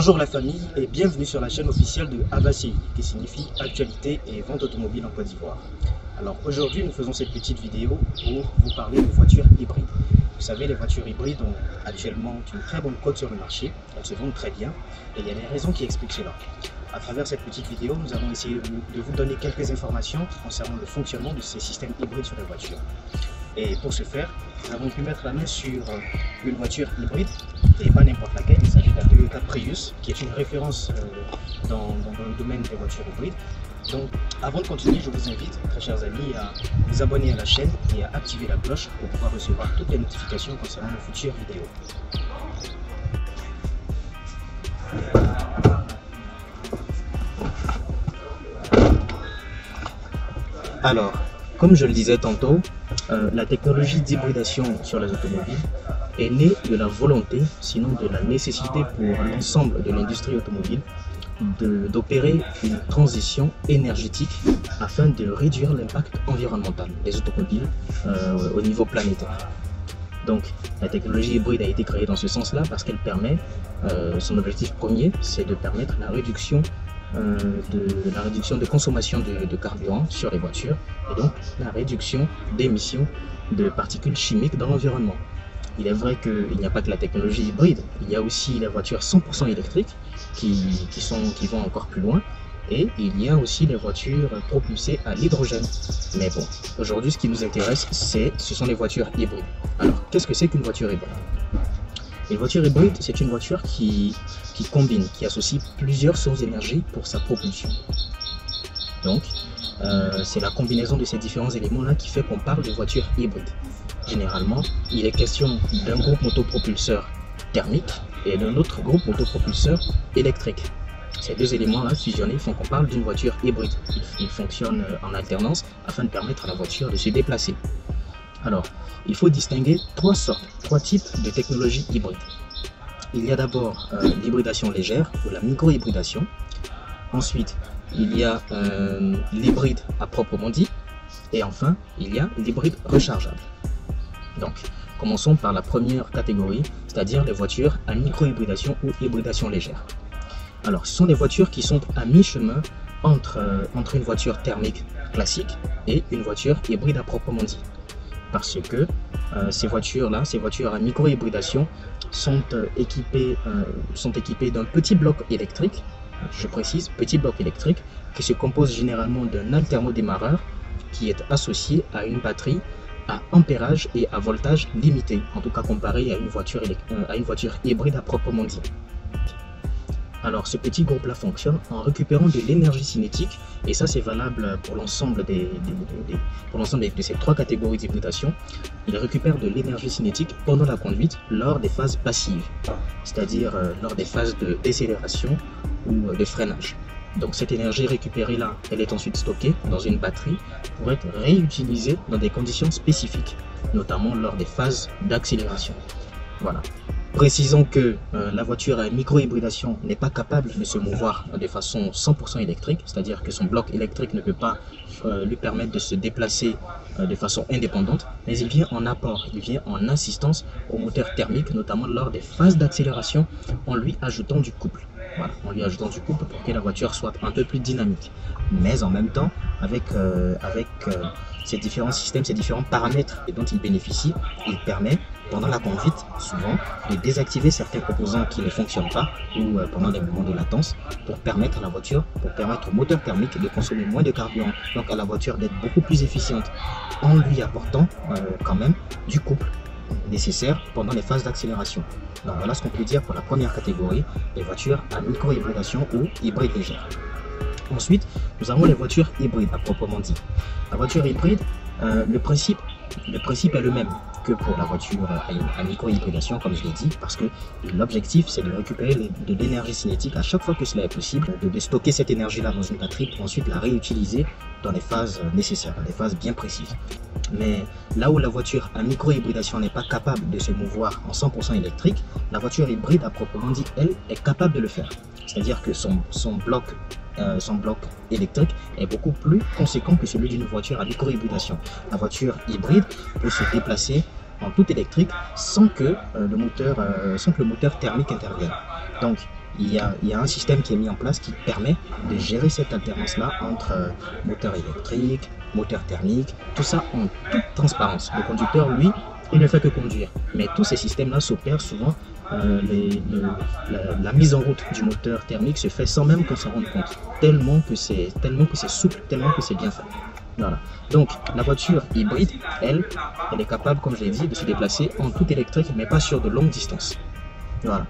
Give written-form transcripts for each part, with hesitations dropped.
Bonjour la famille et bienvenue sur la chaîne officielle de ABACI, qui signifie Actualité et Vente Automobile en Côte d'Ivoire. Alors aujourd'hui nous faisons cette petite vidéo pour vous parler de voitures hybrides. Vous savez, les voitures hybrides ont actuellement une très bonne cote sur le marché, elles se vendent très bien et il y a des raisons qui expliquent cela. À travers cette petite vidéo, nous avons essayé de vous donner quelques informations concernant le fonctionnement de ces systèmes hybrides sur les voitures. Et pour ce faire, nous avons pu mettre la main sur une voiture hybride, et pas n'importe laquelle. Il s'agit d'un Toyota Prius, qui est une référence dans le domaine des voitures hybrides. Donc, avant de continuer, je vous invite, très chers amis, à vous abonner à la chaîne et à activer la cloche pour pouvoir recevoir toutes les notifications concernant nos futures vidéos. Alors, comme je le disais tantôt, la technologie d'hybridation sur les automobiles est née de la volonté, sinon de la nécessité pour l'ensemble de l'industrie automobile d'opérer une transition énergétique afin de réduire l'impact environnemental des automobiles au niveau planétaire. Donc la technologie hybride a été créée dans ce sens-là parce qu'elle permet, son objectif premier, c'est de permettre la réduction de consommation de carburant sur les voitures et donc la réduction d'émissions de particules chimiques dans l'environnement. Il est vrai qu'il n'y a pas que la technologie hybride, il y a aussi les voitures 100% électriques qui vont encore plus loin, et il y a aussi les voitures propulsées à l'hydrogène. Mais bon, aujourd'hui ce qui nous intéresse, ce sont les voitures hybrides. Alors, qu'est-ce que c'est qu'une voiture hybride? Une voiture hybride, c'est une voiture qui combine, qui associe plusieurs sources d'énergie pour sa propulsion. Donc, c'est la combinaison de ces différents éléments-là qui fait qu'on parle de voiture hybride. Généralement, il est question d'un groupe motopropulseur thermique et d'un autre groupe motopropulseur électrique. Ces deux éléments-là fusionnés font qu'on parle d'une voiture hybride. Ils fonctionnent en alternance afin de permettre à la voiture de se déplacer. Alors, il faut distinguer trois types de technologies hybrides. Il y a d'abord l'hybridation légère ou la micro-hybridation. Ensuite, il y a l'hybride à proprement dit. Et enfin, il y a l'hybride rechargeable. Donc, commençons par la première catégorie, c'est-à-dire les voitures à micro-hybridation ou hybridation légère. Alors, ce sont des voitures qui sont à mi-chemin entre une voiture thermique classique et une voiture hybride à proprement dit. Parce que ces voitures à micro-hybridation sont équipées d'un petit bloc électrique, je précise, petit bloc électrique, qui se compose généralement d'un alternodémarreur qui est associé à une batterie à ampérage et à voltage limité, en tout cas comparé à une voiture hybride à proprement dit. Alors ce petit groupe-là fonctionne en récupérant de l'énergie cinétique, et ça c'est valable pour l'ensemble de ces trois catégories d'hybridation. Il récupère de l'énergie cinétique pendant la conduite lors des phases passives, c'est-à-dire lors des phases de décélération ou de freinage. Donc cette énergie récupérée là, elle est ensuite stockée dans une batterie pour être réutilisée dans des conditions spécifiques, notamment lors des phases d'accélération. Voilà. Précisons que la voiture à micro-hybridation n'est pas capable de se mouvoir de façon 100% électrique, c'est-à-dire que son bloc électrique ne peut pas lui permettre de se déplacer de façon indépendante, mais il vient en apport, il vient en assistance au moteur thermique, notamment lors des phases d'accélération, en lui ajoutant du couple. Voilà, en lui ajoutant du couple pour que la voiture soit un peu plus dynamique. Mais en même temps, avec ces différents systèmes, ces différents paramètres dont il bénéficie, il permet, pendant la conduite, souvent, de désactiver certains composants qui ne fonctionnent pas ou pendant des moments de latence pour permettre à la voiture, pour permettre au moteur thermique de consommer moins de carburant, donc à la voiture d'être beaucoup plus efficiente en lui apportant quand même du couple nécessaire pendant les phases d'accélération. Donc voilà ce qu'on peut dire pour la première catégorie, les voitures à micro-hybridation ou hybride légère. Ensuite, nous avons les voitures hybrides à proprement dit. La voiture hybride, le principe est le même que pour la voiture à micro-hybridation, comme je l'ai dit, parce que l'objectif c'est de récupérer de l'énergie cinétique à chaque fois que cela est possible, de stocker cette énergie-là dans une batterie pour ensuite la réutiliser dans les phases nécessaires, dans des phases bien précises. Mais là où la voiture à micro-hybridation n'est pas capable de se mouvoir en 100% électrique, la voiture hybride à proprement dit, elle, est capable de le faire. C'est-à-dire que son bloc électrique est beaucoup plus conséquent que celui d'une voiture à micro-hybridation. La voiture hybride peut se déplacer en tout électrique sans que le moteur thermique intervienne. Donc, il y a un système qui est mis en place qui permet de gérer cette alternance-là entre moteur électrique, moteur thermique, tout ça en toute transparence. Le conducteur, lui, il ne fait que conduire. Mais tous ces systèmes-là s'opèrent souvent. La mise en route du moteur thermique se fait sans même qu'on s'en rende compte. Tellement que c'est souple, tellement que c'est bien fait. Voilà. Donc, la voiture hybride, elle est capable, comme je l'ai dit, de se déplacer en tout électrique, mais pas sur de longues distances. Voilà.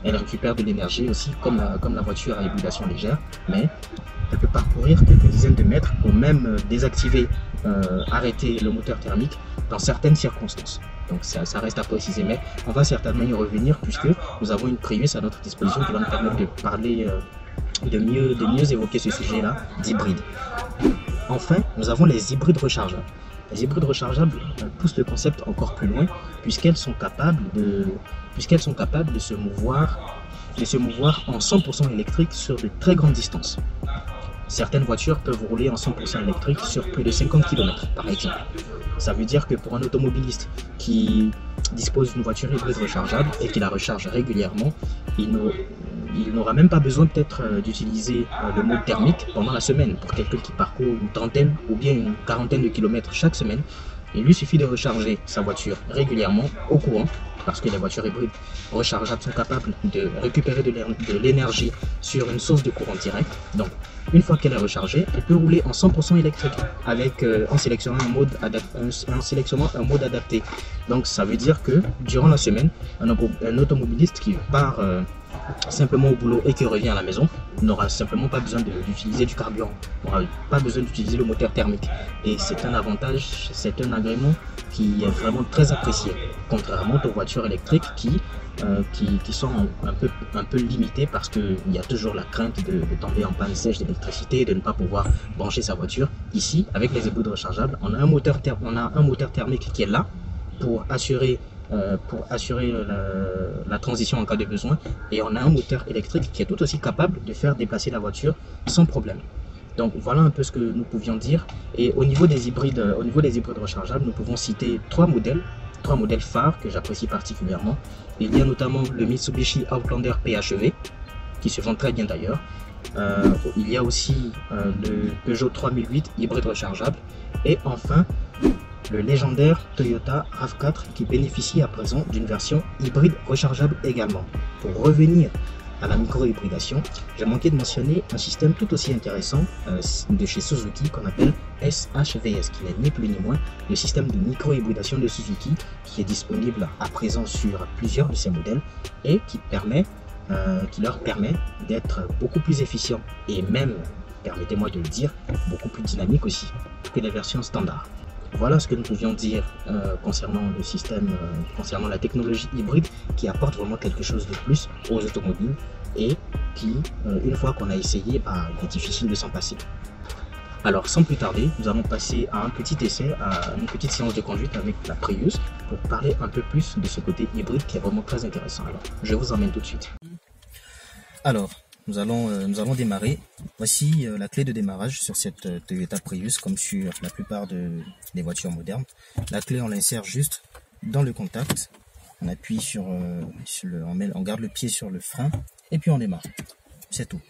Elle récupère de l'énergie aussi, comme la voiture à hybridation légère, mais elle peut parcourir quelques dizaines de mètres ou même désactiver, arrêter le moteur thermique dans certaines circonstances. Donc ça reste à préciser, mais on va certainement y revenir puisque nous avons une Prius à notre disposition qui va nous permettre de parler, de mieux évoquer ce sujet-là d'hybride. Enfin, nous avons les hybrides rechargeables. Les hybrides rechargeables poussent le concept encore plus loin puisqu'elles sont capables de se mouvoir en 100% électrique sur de très grandes distances. Certaines voitures peuvent rouler en 100% électrique sur plus de 50 km par exemple. Ça veut dire que pour un automobiliste qui dispose d'une voiture hybride rechargeable et qui la recharge régulièrement, il n'aura même pas besoin peut-être d'utiliser le mode thermique pendant la semaine. Pour quelqu'un qui parcourt une trentaine ou bien une quarantaine de kilomètres chaque semaine, il lui suffit de recharger sa voiture régulièrement au courant, parce que les voitures hybrides rechargeables sont capables de récupérer de l'énergie sur une source de courant direct. Donc, une fois qu'elle est rechargée, elle peut rouler en 100% électrique en sélectionnant un mode adapté. Donc, ça veut dire que durant la semaine, un automobiliste qui part simplement au boulot et qui revient à la maison n'aura simplement pas besoin d'utiliser du carburant, n'aura pas besoin d'utiliser le moteur thermique. Et c'est un avantage, c'est un agrément qui est vraiment très apprécié, contrairement aux voitures électriques qui sont un peu limitées parce qu'il y a toujours la crainte de tomber en panne sèche d'électricité et de ne pas pouvoir brancher sa voiture. Ici, avec les hybrides rechargeables, on a un moteur thermique qui est là pour assurer la transition en cas de besoin, et on a un moteur électrique qui est tout aussi capable de faire déplacer la voiture sans problème. Donc voilà un peu ce que nous pouvions dire. Et au niveau des hybrides rechargeables, nous pouvons citer trois modèles phares que j'apprécie particulièrement. Il y a notamment le Mitsubishi Outlander PHEV qui se vend très bien d'ailleurs. Il y a aussi le Peugeot 3008 hybride rechargeable, et enfin le légendaire Toyota RAV4 qui bénéficie à présent d'une version hybride rechargeable également. Pour revenir à la micro-hybridation, j'ai manqué de mentionner un système tout aussi intéressant de chez Suzuki qu'on appelle SHVS, qui n'est ni plus ni moins le système de micro-hybridation de Suzuki qui est disponible à présent sur plusieurs de ces modèles et qui leur permet d'être beaucoup plus efficient et même, permettez-moi de le dire, beaucoup plus dynamique aussi que les versions standards. Voilà ce que nous pouvions dire concernant le système, concernant la technologie hybride qui apporte vraiment quelque chose de plus aux automobiles et qui, une fois qu'on a essayé, il est difficile de s'en passer. Alors sans plus tarder, nous allons passer à un petit essai, à une petite séance de conduite avec la Prius pour parler un peu plus de ce côté hybride qui est vraiment très intéressant. Alors, je vous emmène tout de suite. Alors, nous allons démarrer. Voici la clé de démarrage sur cette Toyota Prius, comme sur la plupart des voitures modernes. La clé, on l'insère juste dans le contact. On appuie on garde le pied sur le frein et puis on démarre. C'est tout.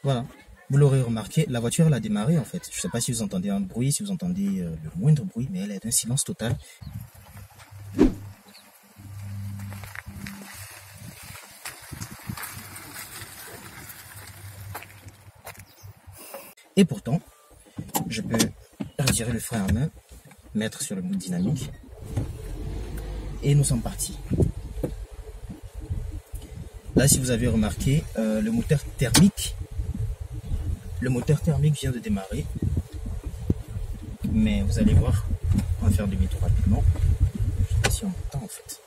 Voilà. Vous l'aurez remarqué, la voiture elle a démarré en fait. Je ne sais pas si vous entendez un bruit, si vous entendez le moindre bruit, mais elle est d'un silence total. Et pourtant, je peux retirer le frein à main, mettre sur le mode dynamique, et nous sommes partis. Là, si vous avez remarqué, le moteur thermique vient de démarrer, mais vous allez voir, on va faire demi-tour rapidement. Je ne sais pas si on entend en fait.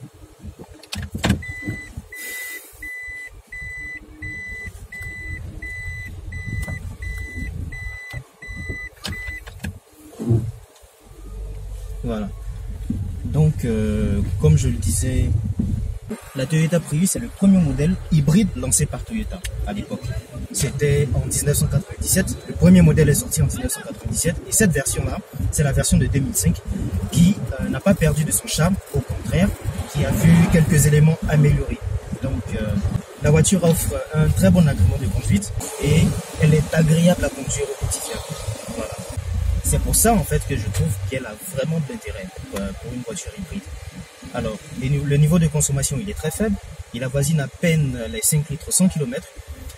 Voilà. Donc, comme je le disais, la Toyota Prius est le premier modèle hybride lancé par Toyota à l'époque. C'était en 1997. Le premier modèle est sorti en 1997. Et cette version-là, c'est la version de 2005 qui n'a pas perdu de son charme. Au contraire, qui a vu quelques éléments améliorés. Donc, la voiture offre un très bon agrément de conduite et elle est agréable à conduire au quotidien. Voilà. C'est pour ça en fait que je trouve qu'elle a vraiment de l'intérêt pour une voiture hybride. Alors, le niveau de consommation, il est très faible. Il avoisine à peine les 5 litres 100 km.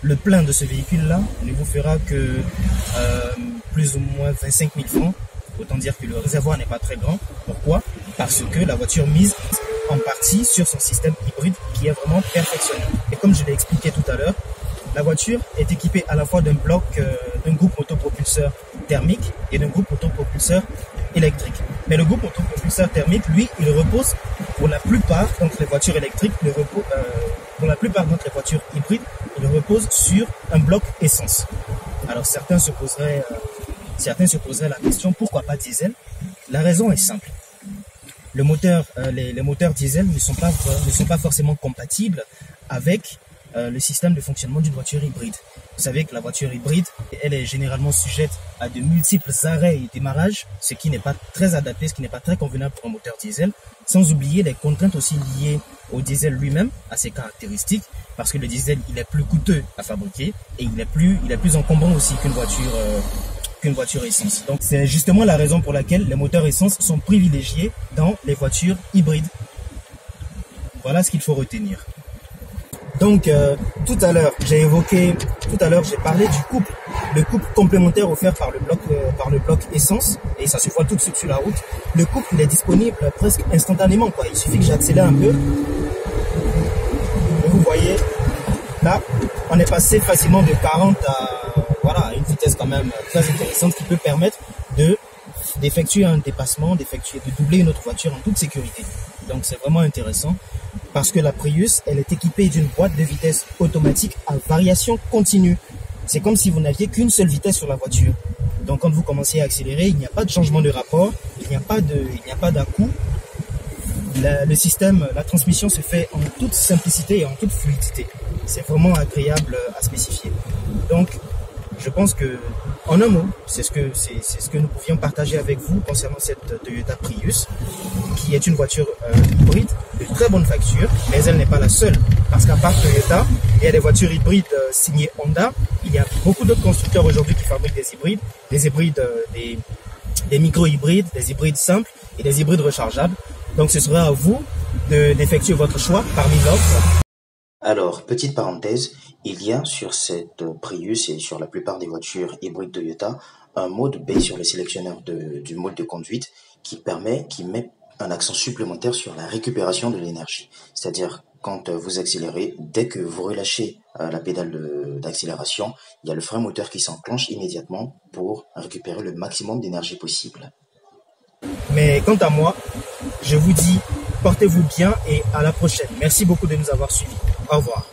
Le plein de ce véhicule-là ne vous fera que plus ou moins 25 000 francs. Autant dire que le réservoir n'est pas très grand. Pourquoi? Parce que la voiture mise en partie sur son système hybride qui est vraiment perfectionné. Et comme je l'ai expliqué tout à l'heure, la voiture est équipée à la fois d'un bloc, d'un groupe autopropulseur thermique et d'un groupe autopropulseur électrique. Mais le groupe autopropulseur thermique, lui, il repose pour la plupart d'entre les voitures électriques, pour la plupart d'entre les voitures hybrides, il repose sur un bloc essence. Alors certains se poseraient la question, pourquoi pas diesel? La raison est simple. Les moteurs diesel ne sont pas forcément compatibles avec le système de fonctionnement d'une voiture hybride. Vous savez que la voiture hybride, elle est généralement sujette à de multiples arrêts et démarrages, ce qui n'est pas très adapté, ce qui n'est pas très convenable pour un moteur diesel, sans oublier les contraintes aussi liées au diesel lui-même, à ses caractéristiques, parce que le diesel, il est plus coûteux à fabriquer et il est plus encombrant aussi qu'une voiture essence. Donc c'est justement la raison pour laquelle les moteurs essence sont privilégiés dans les voitures hybrides. Voilà ce qu'il faut retenir. Donc tout à l'heure j'ai parlé du couple, le couple complémentaire offert par le bloc essence, et ça se voit tout de suite sur la route. Le couple, il est disponible presque instantanément, quoi. Il suffit que j'accélère un peu. Et vous voyez, là, on est passé facilement de 40 à une vitesse quand même très intéressante qui peut permettre d'effectuer un dépassement, de doubler une autre voiture en toute sécurité. Donc c'est vraiment intéressant parce que la Prius, elle est équipée d'une boîte de vitesse automatique à variation continue. C'est comme si vous n'aviez qu'une seule vitesse sur la voiture. Donc quand vous commencez à accélérer, il n'y a pas de changement de rapport, il n'y a pas d'à-coup. Le système, la transmission se fait en toute simplicité et en toute fluidité. C'est vraiment agréable à spécifier. Donc je pense que, en un mot, c'est ce que nous pouvions partager avec vous concernant cette Toyota Prius, qui est une voiture hybride de très bonne facture, mais elle n'est pas la seule. Parce qu'à part Toyota, il y a des voitures hybrides signées Honda. Il y a beaucoup d'autres constructeurs aujourd'hui qui fabriquent des hybrides, des micro-hybrides, des hybrides simples et des hybrides rechargeables. Donc ce sera à vous d'effectuer votre choix parmi l'offre. Alors, petite parenthèse, il y a sur cette Prius et sur la plupart des voitures hybrides Toyota un mode B sur le sélectionneur du mode de conduite qui met un accent supplémentaire sur la récupération de l'énergie. C'est-à-dire, quand vous accélérez, dès que vous relâchez la pédale d'accélération, il y a le frein moteur qui s'enclenche immédiatement pour récupérer le maximum d'énergie possible. Mais quant à moi, je vous dis, portez-vous bien et à la prochaine. Merci beaucoup de nous avoir suivis. Au revoir.